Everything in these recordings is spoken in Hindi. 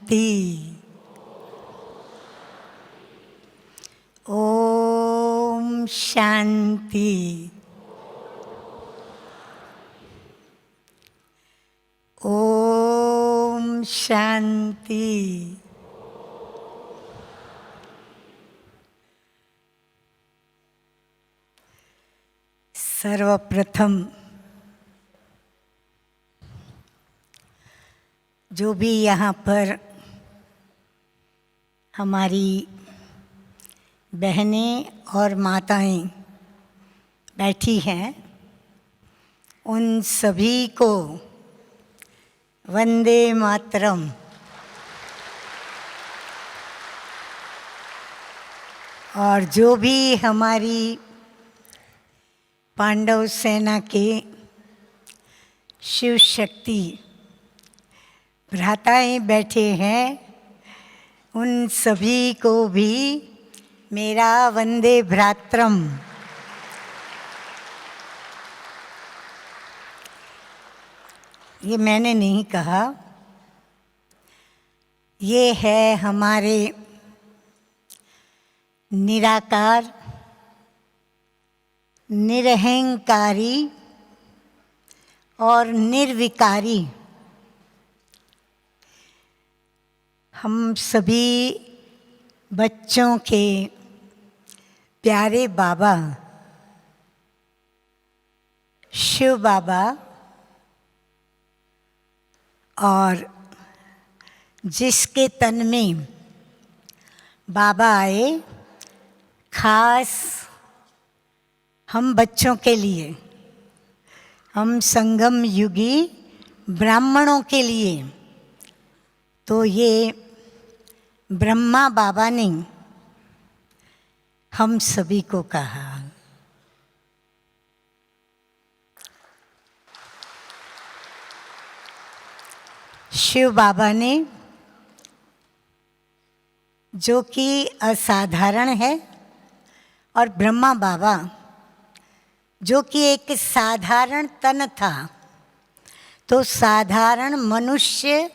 शांति। ओम शांति। ओम शांति। सर्वप्रथम जो भी यहाँ पर हमारी बहनें और माताएं बैठी हैं, उन सभी को वंदे मातरम। और जो भी हमारी पांडव सेना के शिव शक्ति भ्राताएं बैठे हैं, उन सभी को भी मेरा वंदे भ्रात्रम। ये मैंने नहीं कहा, ये है हमारे निराकार निरहंकारी और निर्विकारी हम सभी बच्चों के प्यारे बाबा शिव बाबा, और जिसके तन में बाबा आए खास हम बच्चों के लिए, हम संगम युगी ब्राह्मणों के लिए, तो ये ब्रह्मा बाबा ने हम सभी को कहा। शिव बाबा ने, जो कि असाधारण है, और ब्रह्मा बाबा जो कि एक साधारण तन था, तो साधारण मनुष्य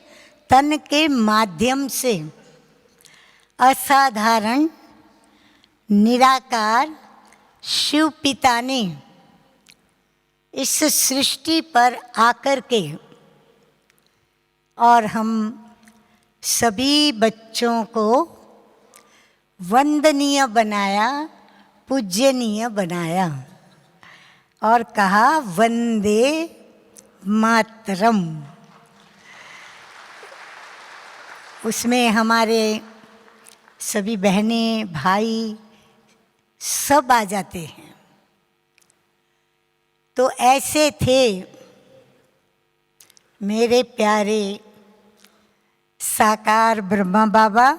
तन के माध्यम से असाधारण निराकार शिव पिता ने इस सृष्टि पर आकर के और हम सभी बच्चों को वंदनीय बनाया, पूज्यनीय बनाया और कहा वंदे मातरम। उसमें हमारे सभी बहनें भाई सब आ जाते हैं। तो ऐसे थे मेरे प्यारे साकार ब्रह्मा बाबा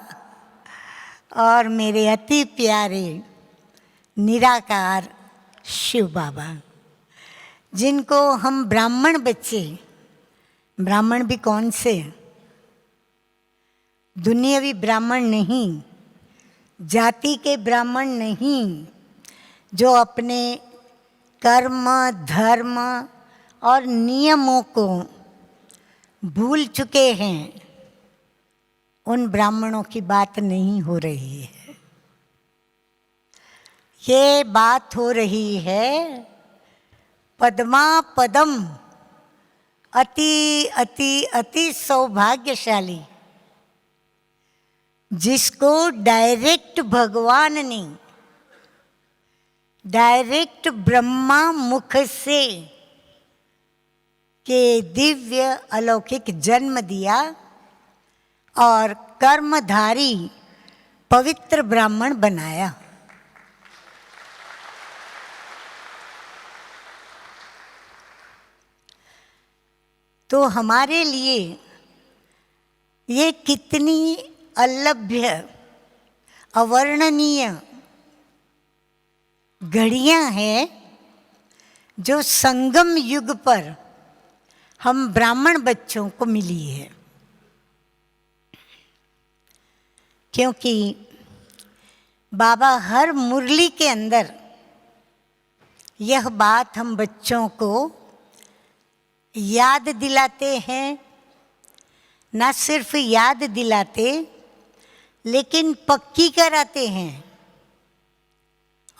और मेरे अति प्यारे निराकार शिव बाबा, जिनको हम ब्राह्मण बच्चे, ब्राह्मण भी कौन से, दुनियावी ब्राह्मण नहीं, जाति के ब्राह्मण नहीं, जो अपने कर्म धर्म और नियमों को भूल चुके हैं, उन ब्राह्मणों की बात नहीं हो रही है। ये बात हो रही है पद्मा पदम अति अति अति सौभाग्यशाली, जिसको डायरेक्ट भगवान ने डायरेक्ट ब्रह्मा मुख से के दिव्य अलौकिक जन्म दिया और कर्मधारी पवित्र ब्राह्मण बनाया। तो हमारे लिए ये कितनी अलभ्य अवर्णनीय घड़ियां हैं जो संगम युग पर हम ब्राह्मण बच्चों को मिली है। क्योंकि बाबा हर मुरली के अंदर यह बात हम बच्चों को याद दिलाते हैं, ना सिर्फ याद दिलाते लेकिन पक्की कराते हैं,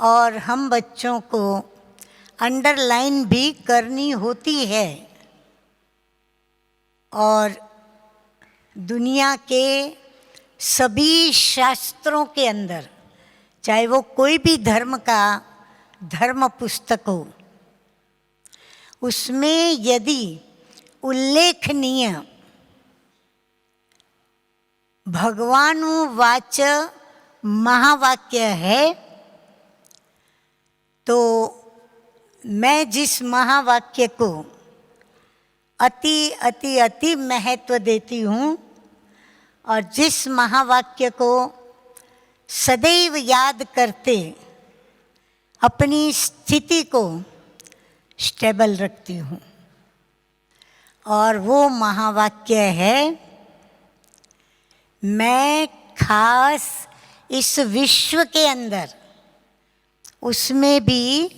और हम बच्चों को अंडरलाइन भी करनी होती है। और दुनिया के सभी शास्त्रों के अंदर, चाहे वो कोई भी धर्म का धर्म पुस्तक हो, उसमें यदि उल्लेखनीय भगवानुवाच महावाक्य है, तो मैं जिस महावाक्य को अति अति अति महत्व देती हूँ और जिस महावाक्य को सदैव याद करते अपनी स्थिति को स्टेबल रखती हूँ, और वो महावाक्य है, मैं खास इस विश्व के अंदर, उसमें भी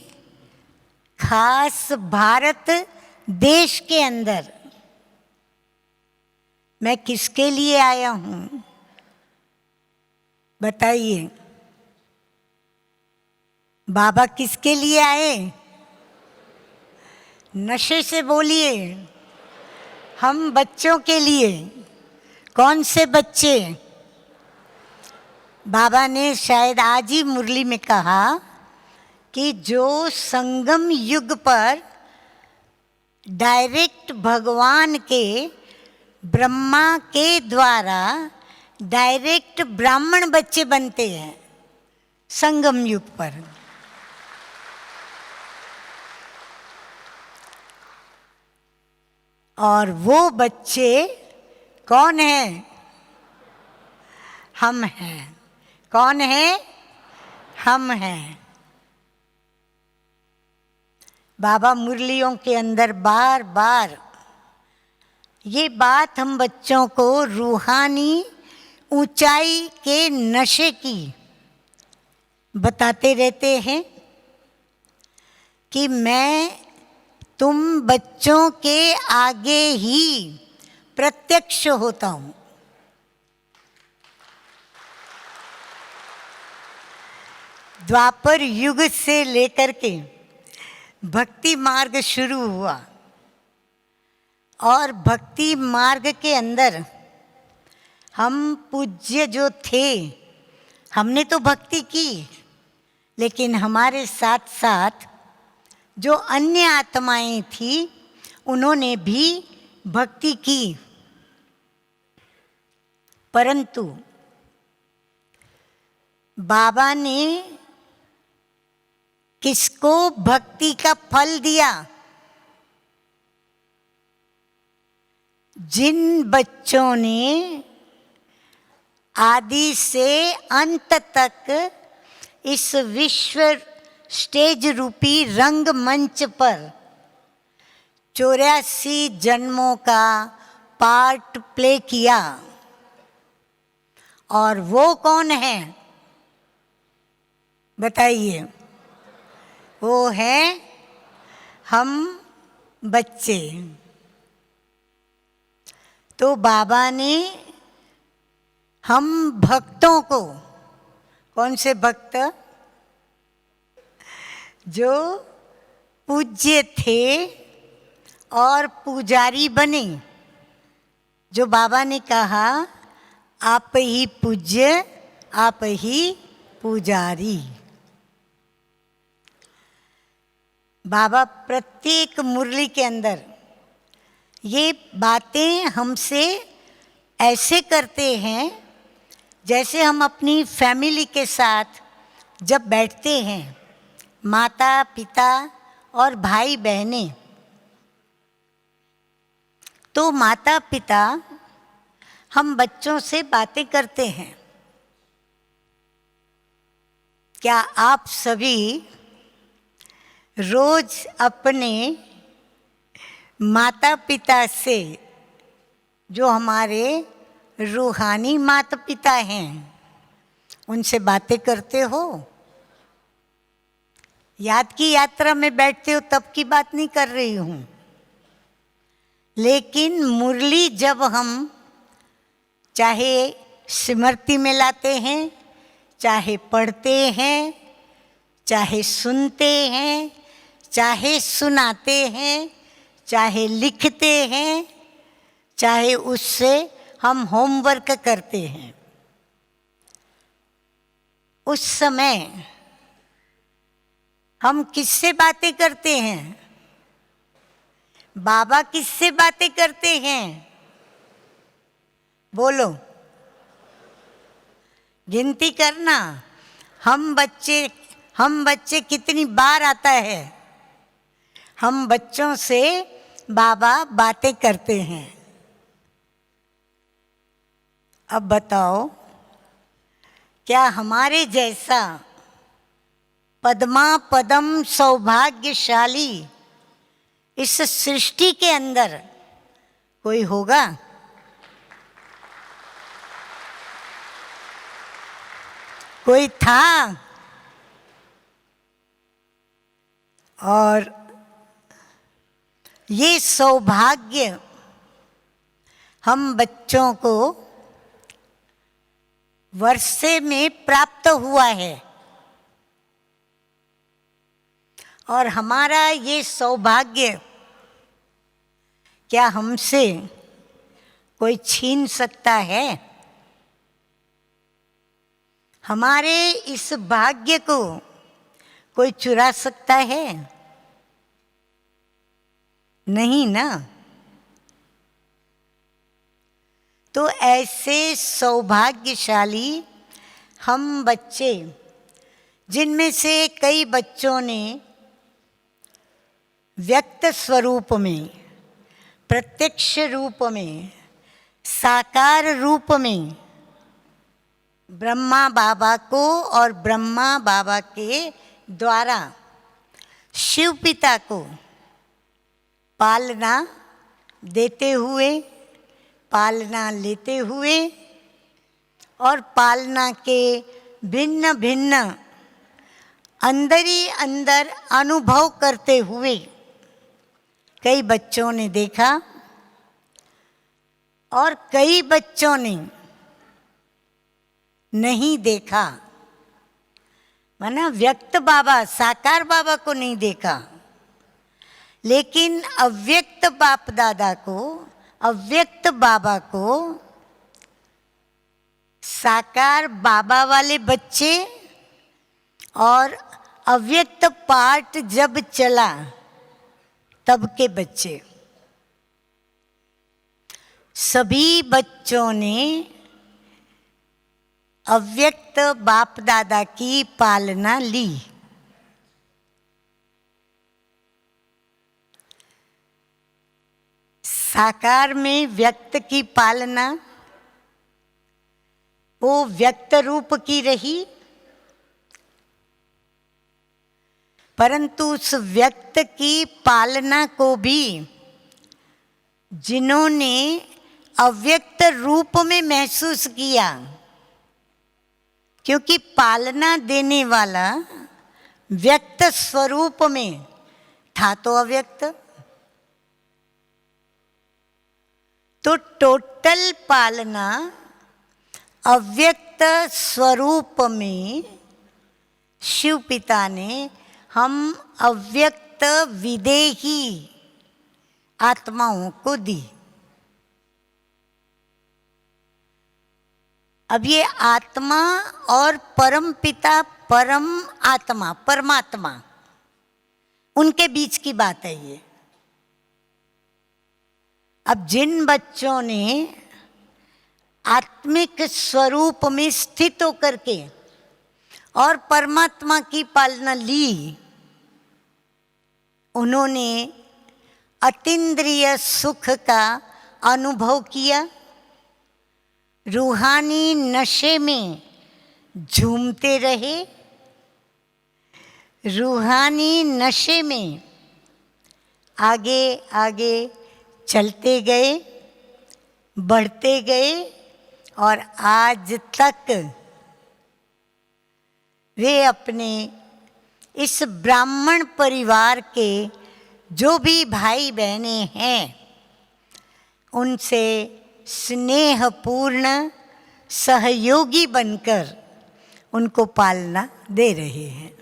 खास भारत देश के अंदर, मैं किसके लिए आया हूँ बताइए? बाबा किसके लिए आए? नशे से बोलिए। हम बच्चों के लिए। कौन से बच्चे? बाबा ने शायद आज ही मुरली में कहा कि जो संगम युग पर डायरेक्ट भगवान के ब्रह्मा के द्वारा डायरेक्ट ब्राह्मण बच्चे बनते हैं संगम युग पर। और वो बच्चे कौन हैं? हम हैं। कौन है? हम हैं। बाबा मुरलियों के अंदर बार बार ये बात हम बच्चों को रूहानी ऊंचाई के नशे की बताते रहते हैं कि मैं तुम बच्चों के आगे ही प्रत्यक्ष होता हूँ। द्वापर युग से लेकर के भक्ति मार्ग शुरू हुआ, और भक्ति मार्ग के अंदर हम पूज्य जो थे, हमने तो भक्ति की, लेकिन हमारे साथ साथ जो अन्य आत्माएं थी उन्होंने भी भक्ति की। परंतु बाबा ने किसको भक्ति का फल दिया? जिन बच्चों ने आदि से अंत तक इस विश्व स्टेज रूपी रंग मंच पर 84 जन्मों का पार्ट प्ले किया। और वो कौन है बताइए? वो है हम बच्चे। तो बाबा ने हम भक्तों को, कौन से भक्त? जो पूज्य थे और पुजारी बने। जो बाबा ने कहा आप ही पूज्य, आप ही पुजारी। बाबा प्रत्येक मुरली के अंदर ये बातें हमसे ऐसे करते हैं जैसे हम अपनी फैमिली के साथ जब बैठते हैं, माता पिता और भाई बहनें, तो माता पिता हम बच्चों से बातें करते हैं। क्या आप सभी रोज अपने माता पिता से, जो हमारे रूहानी माता पिता हैं, उनसे बातें करते हो? याद की यात्रा में बैठते हो तब की बात नहीं कर रही हूँ, लेकिन मुरली जब हम चाहे स्मृति में लाते हैं, चाहे पढ़ते हैं, चाहे सुनते हैं, चाहे सुनाते हैं, चाहे लिखते हैं, चाहे उससे हम होमवर्क करते हैं, उस समय हम किससे बातें करते हैं? बाबा किससे बातें करते हैं? बोलो, गिनती करना। हम बच्चे कितनी बार आता है हम बच्चों से बाबा बातें करते हैं। अब बताओ, क्या हमारे जैसा पद्मा पदम सौभाग्यशाली इस सृष्टि के अंदर कोई होगा? कोई था? और ये सौभाग्य हम बच्चों को वर्षे में प्राप्त हुआ है, और हमारा ये सौभाग्य क्या हमसे कोई छीन सकता है? हमारे इस भाग्य को कोई चुरा सकता है? नहीं ना। तो ऐसे सौभाग्यशाली हम बच्चे, जिनमें से कई बच्चों ने व्यक्त स्वरूप में, प्रत्यक्ष रूप में, साकार रूप में ब्रह्मा बाबा को और ब्रह्मा बाबा के द्वारा शिव पिता को पालना देते हुए, पालना लेते हुए और पालना के भिन्न भिन्न अंदर ही अंदर अनुभव करते हुए कई बच्चों ने देखा और कई बच्चों ने नहीं देखा। माना व्यक्त बाबा, साकार बाबा को नहीं देखा, लेकिन अव्यक्त बाप दादा को, अव्यक्त बाबा को साकार बाबा वाले बच्चे और अव्यक्त पार्ट जब चला तब के बच्चे, सभी बच्चों ने अव्यक्त बाप दादा की पालना ली। साकार में व्यक्त की पालना वो व्यक्त रूप की रही, परंतु उस व्यक्त की पालना को भी जिन्होंने अव्यक्त रूप में महसूस किया, क्योंकि पालना देने वाला व्यक्त स्वरूप में था तो अव्यक्त, तो टोटल पालना अव्यक्त स्वरूप में शिव पिता ने हम अव्यक्त विदेही आत्माओं को दी। अब ये आत्मा और परम पिता, परम आत्मा, परमात्मा, उनके बीच की बात है ये। अब जिन बच्चों ने आत्मिक स्वरूप में स्थित होकर के और परमात्मा की पालना ली, उन्होंने अतीन्द्रिय सुख का अनुभव किया, रूहानी नशे में झूमते रहे, रूहानी नशे में आगे आगे चलते गए, बढ़ते गए, और आज तक वे अपने इस ब्राह्मण परिवार के जो भी भाई बहनें हैं, उनसे स्नेहपूर्ण सहयोगी बनकर उनको पालना दे रहे हैं।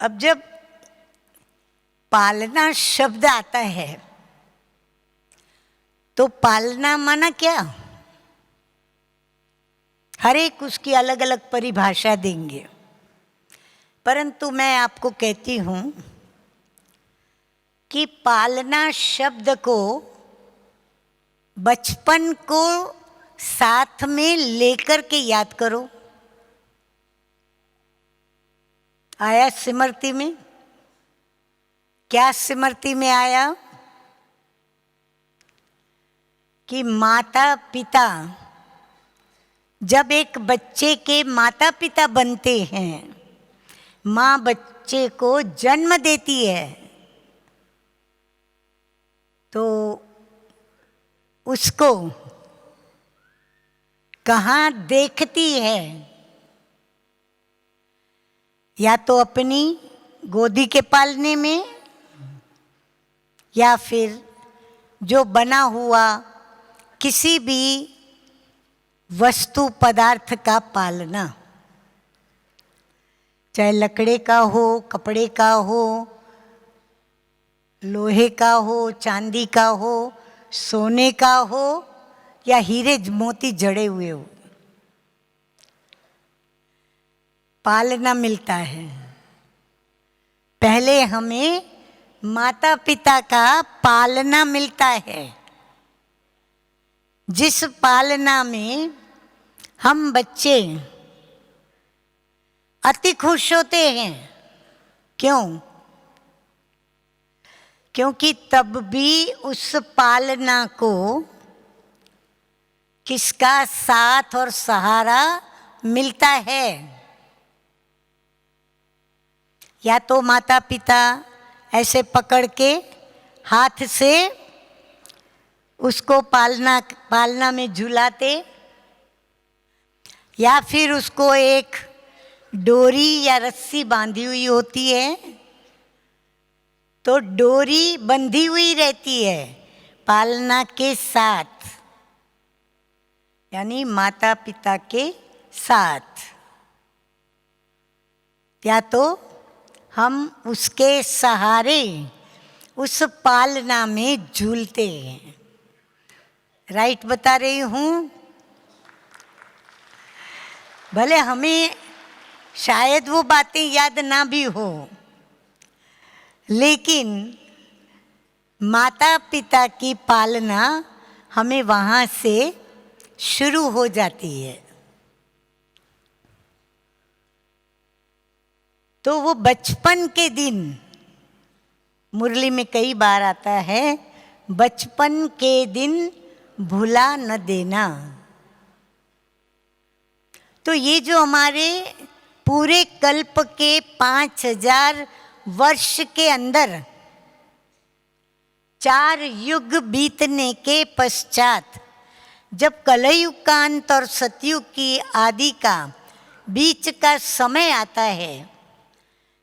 अब जब पालना शब्द आता है तो पालना माना क्या? हर एक उसकी अलग अलग परिभाषा देंगे, परंतु मैं आपको कहती हूं कि पालना शब्द को बचपन को साथ में लेकर के याद करो। आया स्मृति में? क्या स्मृति में आया? कि माता पिता जब एक बच्चे के माता पिता बनते हैं, माँ बच्चे को जन्म देती है, तो उसको कहाँ देखती है? या तो अपनी गोदी के पालने में, या फिर जो बना हुआ किसी भी वस्तु पदार्थ का पालना, चाहे लकड़े का हो, कपड़े का हो, लोहे का हो, चांदी का हो, सोने का हो, या हीरे मोती जड़े हुए हो, पालना मिलता है। पहले हमें माता पिता का पालना मिलता है, जिस पालना में हम बच्चे अति खुश होते हैं। क्यों? क्योंकि तब भी उस पालना को किसका साथ और सहारा मिलता है? या तो माता पिता ऐसे पकड़ के हाथ से उसको पालना में झुलाते, या फिर उसको एक डोरी या रस्सी बांधी हुई होती है, तो डोरी बंधी हुई रहती है पालना के साथ, यानी माता पिता के साथ। या तो हम उसके सहारे उस पालना में झूलते हैं। राइट बता रही हूँ? भले हमें शायद वो बातें याद ना भी हो, लेकिन माता पिता की पालना हमें वहाँ से शुरू हो जाती है। तो वो बचपन के दिन, मुरली में कई बार आता है, बचपन के दिन भुला न देना। तो ये जो हमारे पूरे कल्प के 5000 वर्ष के अंदर 4 युग बीतने के पश्चात जब कलयुग का अंत और सतयुग की आदि का बीच का समय आता है,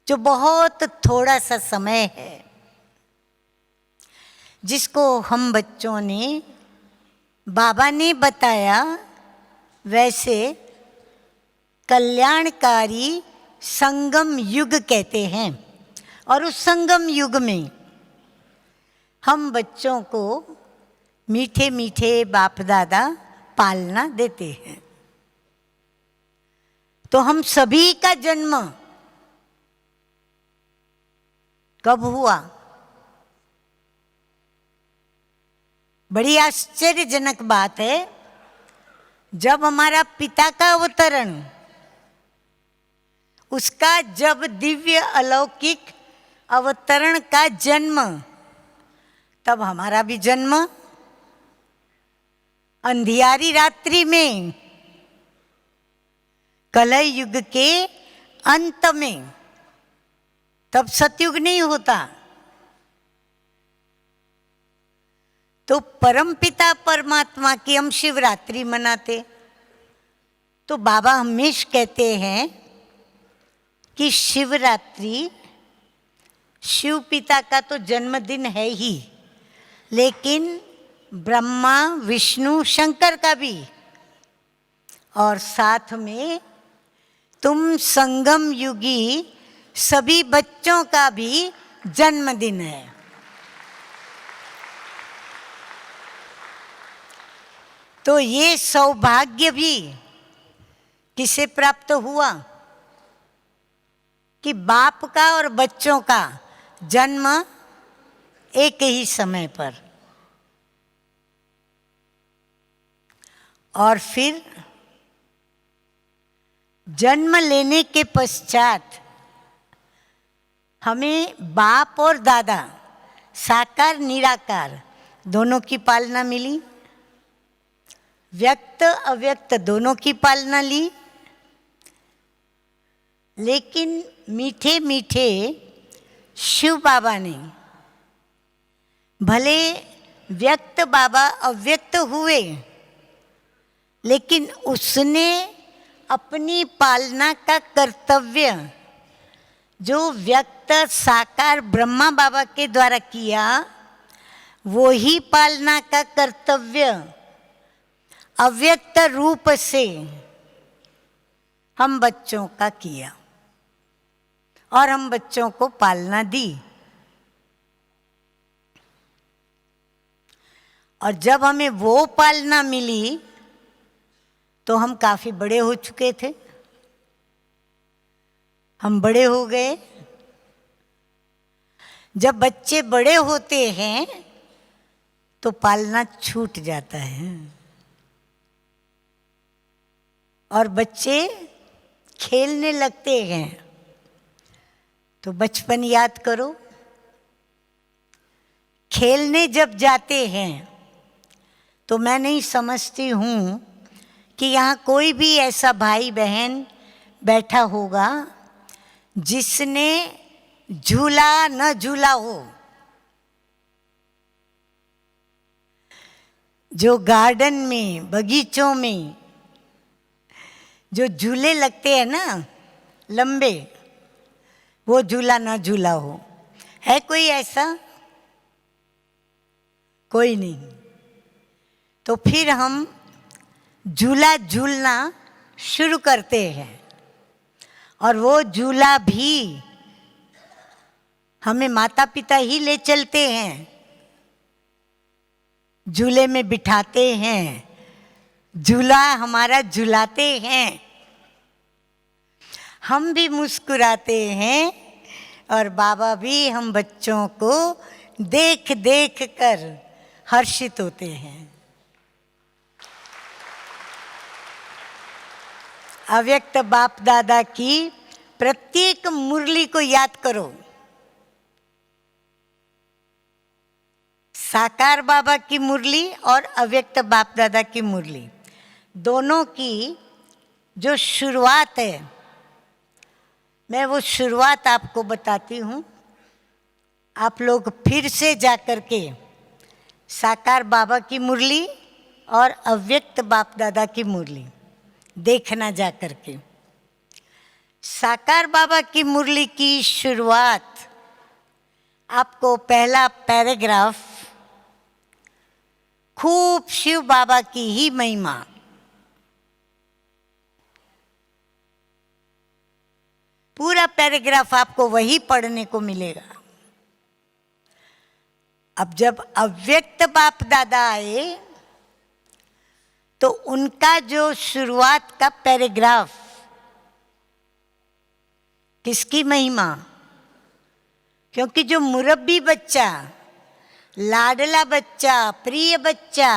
जो बहुत थोड़ा सा समय है, जिसको हम बच्चों ने, बाबा ने बताया, वैसे कल्याणकारी संगम युग कहते हैं। और उस संगम युग में हम बच्चों को मीठे मीठे बाप दादा पालना देते हैं। तो हम सभी का जन्म कब हुआ? बड़ी आश्चर्यजनक बात है, जब हमारा पिता का अवतरण, उसका जब दिव्य अलौकिक अवतरण का जन्म, तब हमारा भी जन्म अंधियारी रात्रि में, कलय युग के अंत में, तब सतयुग नहीं होता। तो परमपिता परमात्मा की हम शिवरात्रि मनाते। तो बाबा हमेशा कहते हैं कि शिवरात्रि शिव पिता का तो जन्मदिन है ही, लेकिन ब्रह्मा विष्णु शंकर का भी, और साथ में तुम संगम युगी सभी बच्चों का भी जन्मदिन है। तो ये सौभाग्य भी किसे प्राप्त हुआ कि बाप का और बच्चों का जन्म एक ही समय पर, और फिर जन्म लेने के पश्चात हमें बाप और दादा साकार निराकार दोनों की पालना मिली, व्यक्त अव्यक्त दोनों की पालना ली। लेकिन मीठे मीठे शिव बाबा ने, भले व्यक्त बाबा अव्यक्त हुए, लेकिन उसने अपनी पालना का कर्तव्य जो व्यक्त साकार ब्रह्मा बाबा के द्वारा किया, वो ही पालना का कर्तव्य अव्यक्त रूप से हम बच्चों का किया और हम बच्चों को पालना दी। और जब हमें वो पालना मिली तो हम काफी बड़े हो चुके थे, हम बड़े हो गए। जब बच्चे बड़े होते हैं तो पालना छूट जाता है, और बच्चे खेलने लगते हैं। तो बचपन याद करो, खेलने जब जाते हैं तो मैं नहीं समझती हूँ कि यहाँ कोई भी ऐसा भाई बहन बैठा होगा जिसने झूला न झूला हो। जो गार्डन में, बगीचों में जो झूले लगते हैं ना लंबे, वो झूला ना झूला हो। है कोई ऐसा? कोई नहीं। तो फिर हम झूला झूलना शुरू करते हैं, और वो झूला भी हमें माता पिता ही ले चलते हैं, झूले में बिठाते हैं, झूला हमारा झुलाते हैं, हम भी मुस्कुराते हैं, और बाबा भी हम बच्चों को देख देख कर हर्षित होते हैं। अव्यक्त बाप दादा की प्रत्येक मुरली को याद करो। साकार बाबा की मुरली और अव्यक्त बाप दादा की मुरली, दोनों की जो शुरुआत है, मैं वो शुरुआत आपको बताती हूँ। आप लोग फिर से जाकर के साकार बाबा की मुरली और अव्यक्त बाप दादा की मुरली देखना जाकर के। साकार बाबा की मुरली की शुरुआत, आपको पहला पैराग्राफ खूब शिव बाबा की ही महिमा, पूरा पैराग्राफ आपको वही पढ़ने को मिलेगा। अब जब अव्यक्त बाप दादा आए तो उनका जो शुरुआत का पैराग्राफ, किसकी महिमा? क्योंकि जो मुरब्बी बच्चा, लाडला बच्चा, प्रिय बच्चा,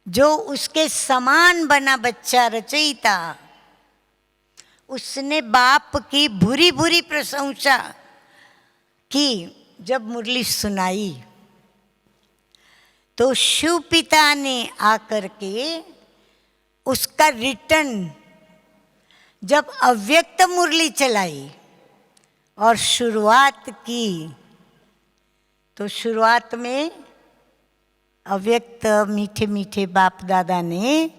जो उसके समान बना बच्चा रचयिता, उसने बाप की बुरी बुरी प्रशंसा की। जब मुरली सुनाई तो शिव पिता ने आकर के उसका रिटर्न, जब अव्यक्त मुरली चलाई और शुरुआत की, तो शुरुआत में अव्यक्त मीठे मीठे बाप दादा ने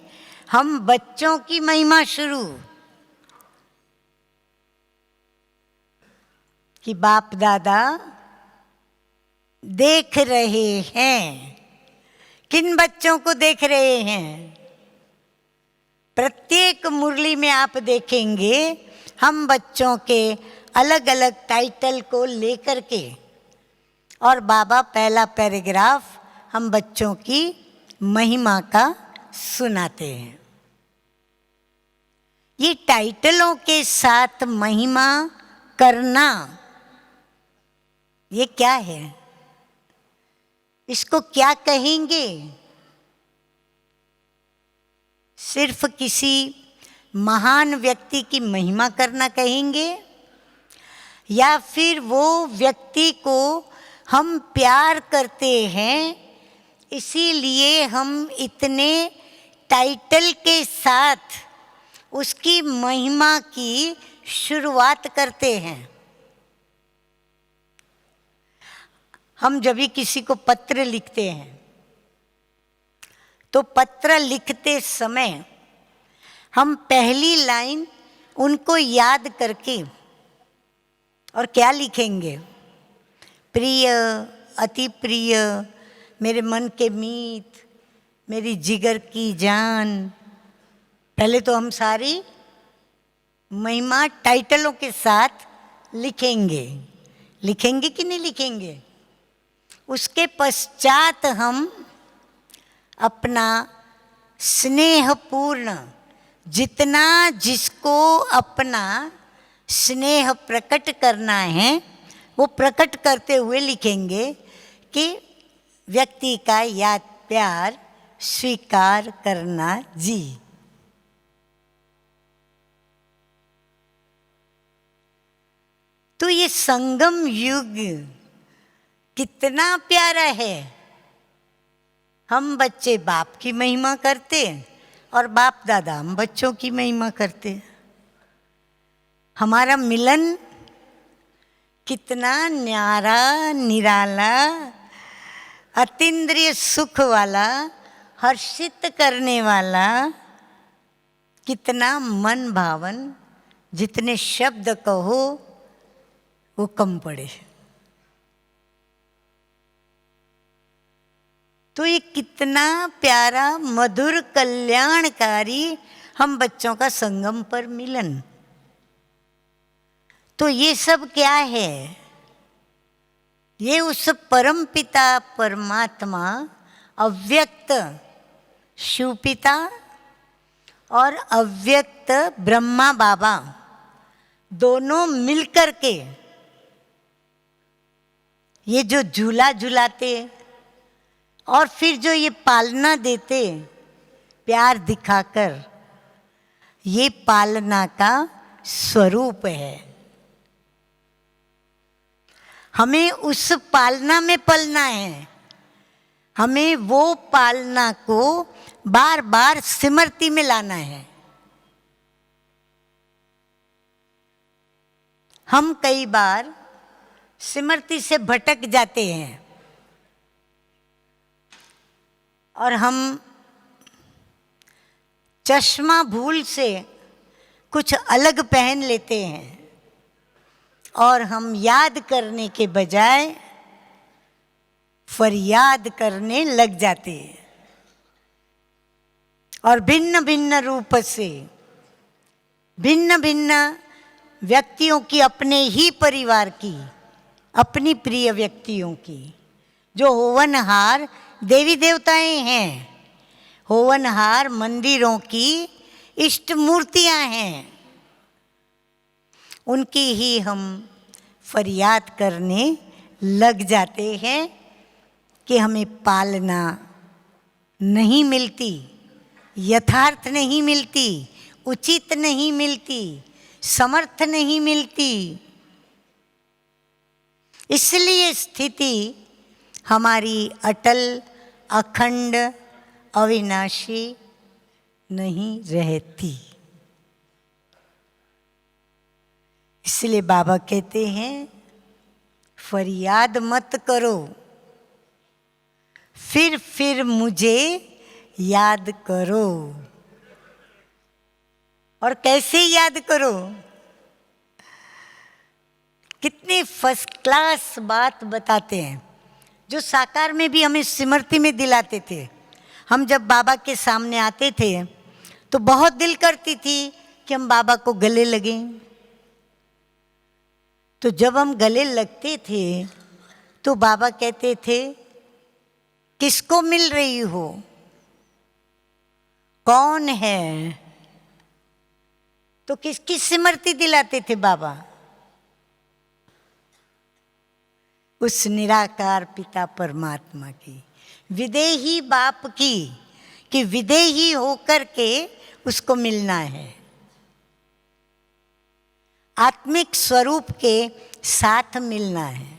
हम बच्चों की महिमा शुरू कि बाप दादा देख रहे हैं किन बच्चों को देख रहे हैं? प्रत्येक मुरली में आप देखेंगे हम बच्चों के अलग अलग टाइटल को लेकर के, और बाबा पहला पैराग्राफ हम बच्चों की महिमा का सुनाते हैं। ये टाइटलों के साथ महिमा करना, ये क्या है? इसको क्या कहेंगे? सिर्फ किसी महान व्यक्ति की महिमा करना कहेंगे, या फिर वो व्यक्ति को हम प्यार करते हैं इसीलिए हम इतने टाइटल के साथ उसकी महिमा की शुरुआत करते हैं? हम जब भी किसी को पत्र लिखते हैं तो पत्र लिखते समय हम पहली लाइन उनको याद करके और क्या लिखेंगे? प्रिय, अति प्रिय, मेरे मन के मीत, मेरी जिगर की जान। पहले तो हम सारी महिमा टाइटलों के साथ लिखेंगे। लिखेंगे कि नहीं लिखेंगे? उसके पश्चात हम अपना स्नेहपूर्ण, जितना जिसको अपना स्नेह प्रकट करना है वो प्रकट करते हुए लिखेंगे कि व्यक्ति का याद प्यार स्वीकार करना जी। तो ये संगम युग कितना प्यारा है। हम बच्चे बाप की महिमा करते और बाप दादा हम बच्चों की महिमा करते। हमारा मिलन कितना न्यारा, निराला, अतीन्द्रिय सुख वाला, हर्षित करने वाला, कितना मन भावन, जितने शब्द कहो वो कम पड़े। तो ये कितना प्यारा, मधुर, कल्याणकारी हम बच्चों का संगम पर मिलन। तो ये सब क्या है? ये उस परम पिता परमात्मा, अव्यक्त शिव पिता और अव्यक्त ब्रह्मा बाबा दोनों मिलकर के ये जो झूला झुलाते और फिर जो ये पालना देते प्यार दिखाकर, ये पालना का स्वरूप है। हमें उस पालना में पलना है। हमें वो पालना को बार बार स्मृति में लाना है। हम कई बार स्मृति से भटक जाते हैं और हम चश्मा भूल से कुछ अलग पहन लेते हैं और हम याद करने के बजाय फरियाद करने लग जाते हैं। और भिन्न भिन्न रूप से भिन्न भिन्न व्यक्तियों की, अपने ही परिवार की, अपनी प्रिय व्यक्तियों की, जो होवनहार देवी देवताएं हैं, होवनहार मंदिरों की इष्ट मूर्तियां हैं, उनकी ही हम फरियाद करने लग जाते हैं कि हमें पालना नहीं मिलती, यथार्थ नहीं मिलती, उचित नहीं मिलती, समर्थ नहीं मिलती। इसलिए स्थिति हमारी अटल, अखंड, अविनाशी नहीं रहती। इसलिए बाबा कहते हैं फरियाद मत करो, फिर मुझे याद करो। और कैसे याद करो? कितनी फर्स्ट क्लास बात बताते हैं, जो साकार में भी हमें स्मृति में दिलाते थे। हम जब बाबा के सामने आते थे तो बहुत दिल करती थी कि हम बाबा को गले लगें। तो जब हम गले लगते थे तो बाबा कहते थे, किसको मिल रही हो, कौन है? तो किसकी स्मृति दिलाते थे बाबा? उस निराकार पिता परमात्मा की, विदेही बाप की, कि विदेही होकर के उसको मिलना है, आत्मिक स्वरूप के साथ मिलना है।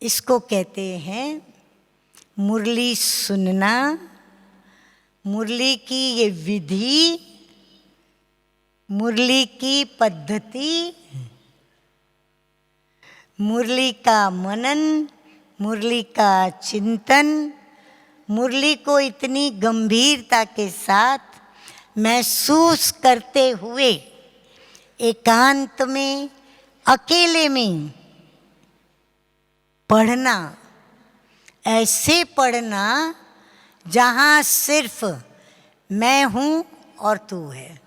इसको कहते हैं मुरली सुनना, मुरली की ये विधि, मुरली की पद्धति, मुरली का मनन, मुरली का चिंतन, मुरली को इतनी गंभीरता के साथ महसूस करते हुए एकांत में, अकेले में पढ़ना, ऐसे पढ़ना जहाँ सिर्फ मैं हूँ और तू है।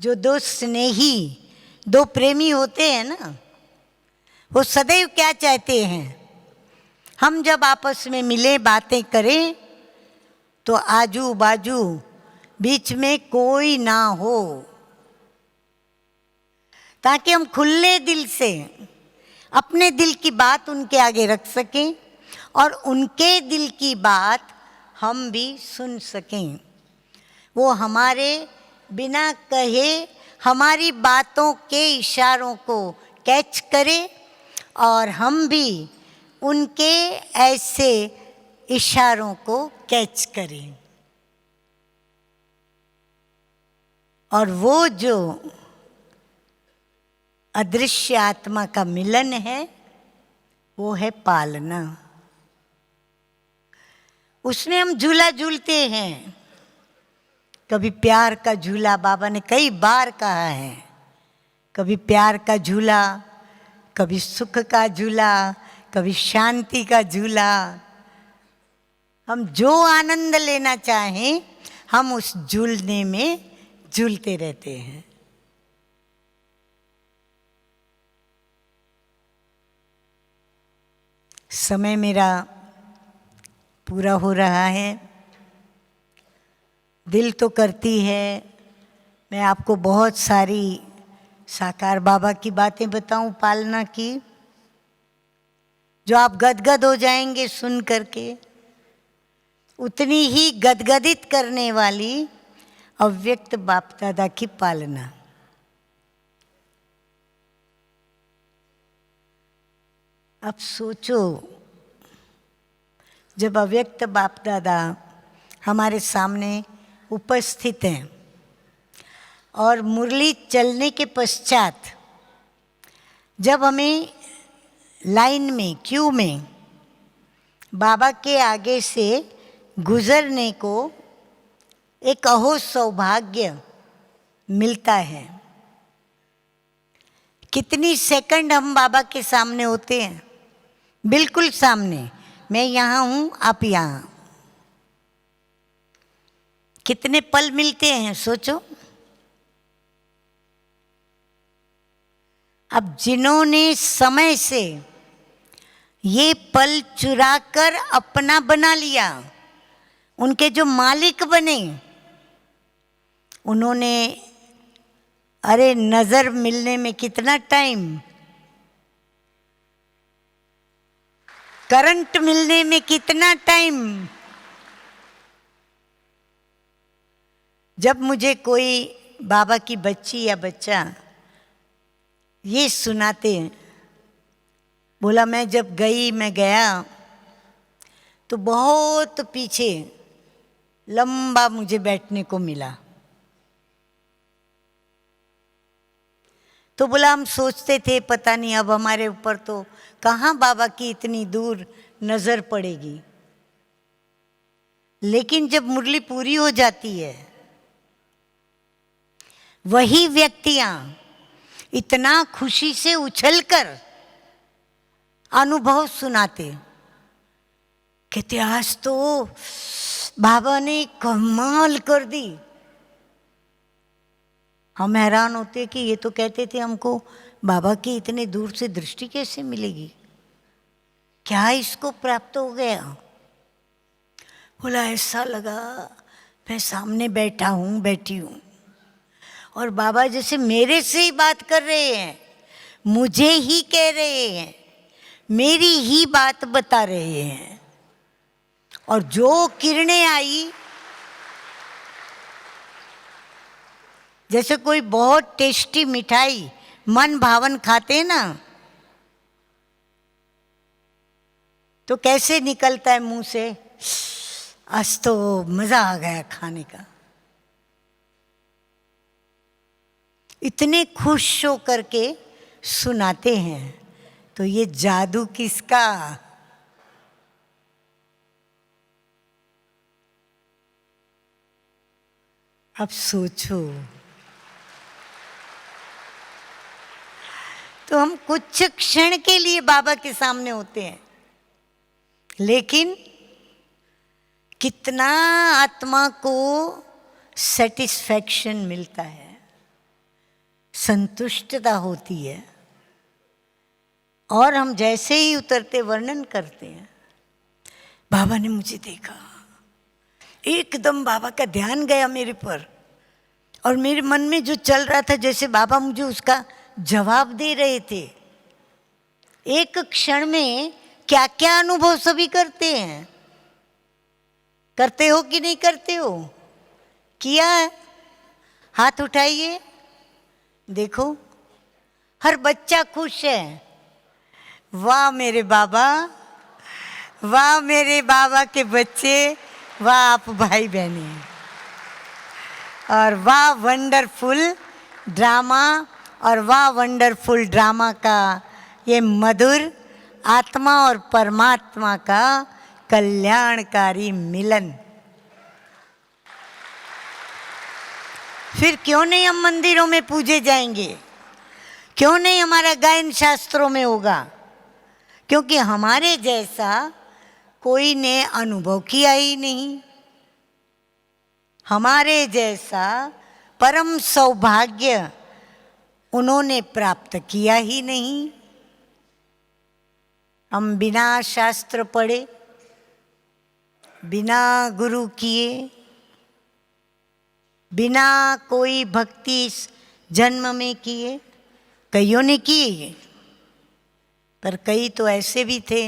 जो दो स्नेही, दो प्रेमी होते हैं ना, वो सदैव क्या चाहते हैं? हम जब आपस में मिले, बातें करें तो आजू बाजू बीच में कोई ना हो, ताकि हम खुले दिल से अपने दिल की बात उनके आगे रख सकें और उनके दिल की बात हम भी सुन सकें। वो हमारे बिना कहे हमारी बातों के इशारों को कैच करें और हम भी उनके ऐसे इशारों को कैच करें। और वो जो अदृश्य आत्मा का मिलन है, वो है पालना। उसमें हम झूला झूलते हैं। कभी प्यार का झूला, बाबा ने कई बार कहा है, कभी प्यार का झूला, कभी सुख का झूला, कभी शांति का झूला। हम जो आनंद लेना चाहें हम उस झूलने में झूलते रहते हैं। समय मेरा पूरा हो रहा है। दिल तो करती है मैं आपको बहुत सारी साकार बाबा की बातें बताऊं, पालना की, जो आप गदगद हो जाएंगे सुन करके। उतनी ही गदगदित करने वाली अव्यक्त बाप दादा की पालना। अब सोचो, जब अव्यक्त बाप दादा हमारे सामने उपस्थित हैं और मुरली चलने के पश्चात जब हमें लाइन में, क्यू में बाबा के आगे से गुजरने को एक अहो सौभाग्य मिलता है। कितनी सेकंड हम बाबा के सामने होते हैं, बिल्कुल सामने। मैं यहाँ हूँ, आप यहाँ। कितने पल मिलते हैं सोचो। अब जिन्होंने समय से ये पल चुराकर अपना बना लिया, उनके जो मालिक बने, उन्होंने, अरे नजर मिलने में कितना टाइम, करंट मिलने में कितना टाइम। जब मुझे कोई बाबा की बच्ची या बच्चा ये सुनाते हैं, बोला मैं जब गई, मैं गया तो बहुत पीछे लंबा मुझे बैठने को मिला। तो बोला हम सोचते थे पता नहीं अब हमारे ऊपर तो कहाँ बाबा की इतनी दूर नजर पड़ेगी, लेकिन जब मुरली पूरी हो जाती है, वही व्यक्तियां इतना खुशी से उछलकर अनुभव सुनाते। कहते आज तो बाबा ने कमाल कर दी। हम हैरान होते कि ये तो कहते थे हमको बाबा की इतने दूर से दृष्टि कैसे मिलेगी, क्या इसको प्राप्त हो गया। बोला ऐसा लगा मैं सामने बैठा हूँ, बैठी हूँ, और बाबा जैसे मेरे से ही बात कर रहे हैं, मुझे ही कह रहे हैं, मेरी ही बात बता रहे हैं। और जो किरणें आई, जैसे कोई बहुत टेस्टी मिठाई मन भावन खाते हैं ना, तो कैसे निकलता है मुंह से, आज तो मजा आ गया खाने का। इतने खुश हो करके सुनाते हैं। तो ये जादू किसका? अब सोचो। तो हम कुछ क्षण के लिए बाबा के सामने होते हैं, लेकिन कितना आत्मा को सेटिस्फैक्शन मिलता है, संतुष्टता होती है। और हम जैसे ही उतरते वर्णन करते हैं, बाबा ने मुझे देखा, एकदम बाबा का ध्यान गया मेरे पर, और मेरे मन में जो चल रहा था जैसे बाबा मुझे उसका जवाब दे रहे थे। एक क्षण में क्या क्या अनुभव सभी करते हैं। करते हो कि नहीं करते हो? किया है? हाथ उठाइए, देखो हर बच्चा खुश है। वाह मेरे बाबा, वाह मेरे बाबा के बच्चे, वाह आप भाई बहने, और वाह वंडरफुल ड्रामा, और वाह वंडरफुल ड्रामा का ये मधुर आत्मा और परमात्मा का कल्याणकारी मिलन। फिर क्यों नहीं हम मंदिरों में पूजे जाएंगे? क्यों नहीं हमारा गायन शास्त्रों में होगा? क्योंकि हमारे जैसा कोई ने अनुभव किया ही नहीं, हमारे जैसा परम सौभाग्य उन्होंने प्राप्त किया ही नहीं। हम बिना शास्त्र पढ़े, बिना गुरु किए, बिना कोई भक्ति इस जन्म में किए, कईयों ने किए, पर कई तो ऐसे भी थे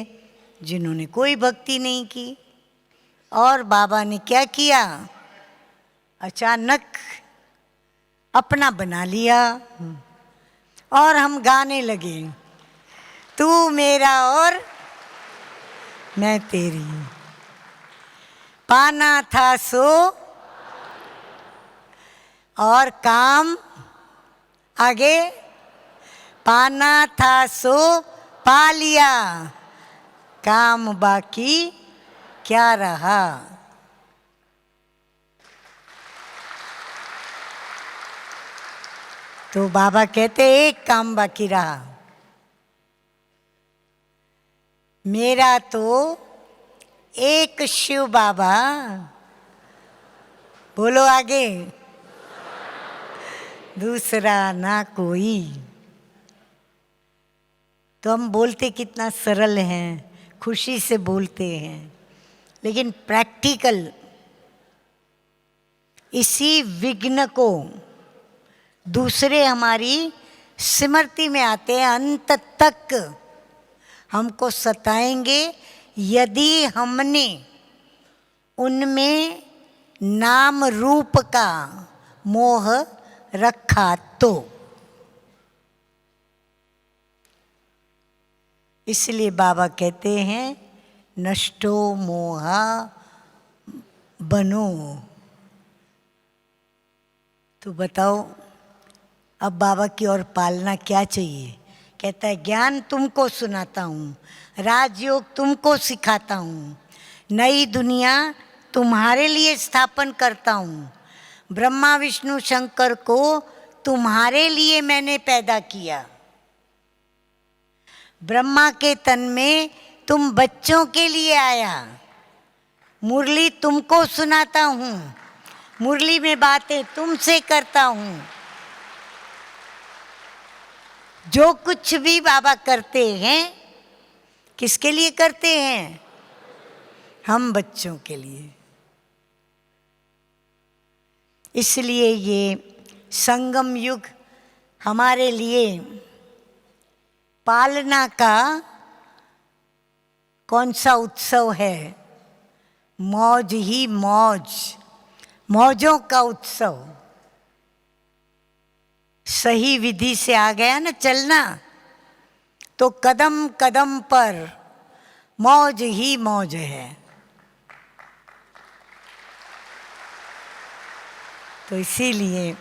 जिन्होंने कोई भक्ति नहीं की। और बाबा ने क्या किया? अचानक अपना बना लिया और हम गाने लगे, तू मेरा और मैं तेरी। पाना था सो और काम आगे, पाना था सो पा लिया, काम बाकी क्या रहा। तो बाबा कहते एक काम बाकी रहा, मेरा तो एक शिव बाबा, बोलो आगे, दूसरा ना कोई। तो हम बोलते कितना सरल हैं, खुशी से बोलते हैं, लेकिन प्रैक्टिकल इसी विघ्न को दूसरे हमारी स्मृति में आते हैं, अंत तक हमको सताएंगे यदि हमने उनमें नाम रूप का मोह रखा तो। इसलिए बाबा कहते हैं नष्टो मोहा बनो। तो बताओ अब बाबा की और पालना क्या चाहिए? कहता है ज्ञान तुमको सुनाता हूँ, राजयोग तुमको सिखाता हूँ, नई दुनिया तुम्हारे लिए स्थापन करता हूँ, ब्रह्मा विष्णु शंकर को तुम्हारे लिए मैंने पैदा किया, ब्रह्मा के तन में तुम बच्चों के लिए आया। मुरली तुमको सुनाता हूँ, मुरली में बातें तुमसे करता हूँ। जो कुछ भी बाबा करते हैं किसके लिए करते हैं? हम बच्चों के लिए। इसलिए ये संगम युग हमारे लिए पालना का कौन सा उत्सव है? मौज ही मौज, मौजों का उत्सव। सही विधि से आ गया ना चलना, तो कदम कदम पर मौज ही मौज है। तो इसीलिए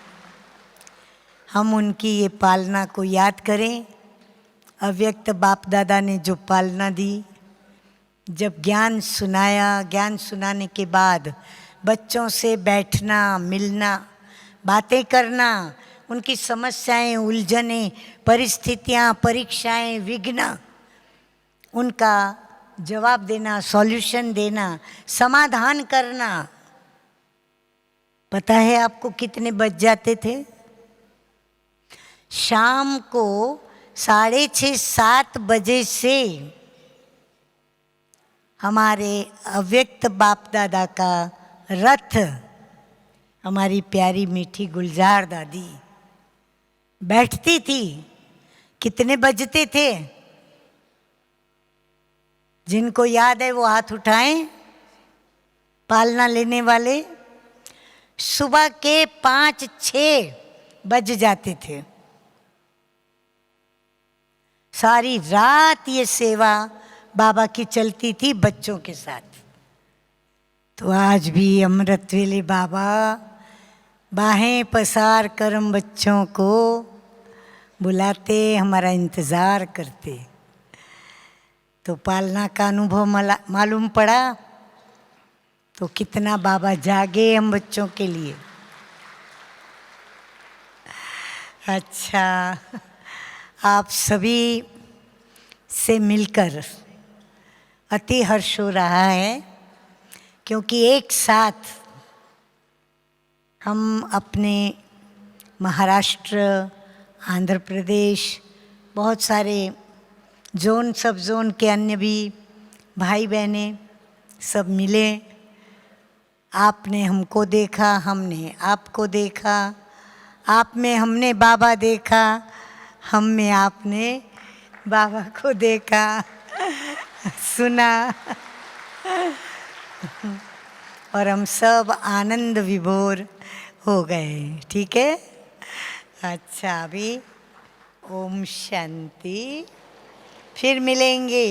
हम उनकी ये पालना को याद करें। अव्यक्त बाप दादा ने जो पालना दी, जब ज्ञान सुनाया, ज्ञान सुनाने के बाद बच्चों से बैठना, मिलना, बातें करना, उनकी समस्याएं, उलझनें, परिस्थितियां, परीक्षाएं, विघ्न, उनका जवाब देना, सॉल्यूशन देना, समाधान करना। पता है आपको कितने बज जाते थे? शाम को 6:30-7 बजे से हमारे अव्यक्त बाप दादा का रथ, हमारी प्यारी मीठी गुलजार दादी बैठती थी। कितने बजते थे? जिनको याद है वो हाथ उठाएं। पालना लेने वाले सुबह के 5-6 बज जाते थे। सारी रात ये सेवा बाबा की चलती थी बच्चों के साथ। तो आज भी अमृत वेले बाबा बाहें पसार कर हम बच्चों को बुलाते, हमारा इंतज़ार करते। तो पालना का अनुभव मालूम पड़ा तो कितना बाबा जागे हम बच्चों के लिए। अच्छा, आप सभी से मिलकर अति हर्ष हो रहा है, क्योंकि एक साथ हम अपने महाराष्ट्र, आंध्र प्रदेश, बहुत सारे जोन, सब जोन के अन्य भी भाई बहनें सब मिले। आपने हमको देखा, हमने आपको देखा, आप में हमने बाबा देखा, हम में आपने बाबा को देखा, सुना, और हम सब आनंद विभोर हो गए। ठीक है? अच्छा, अभी ओम शांति। फिर मिलेंगे।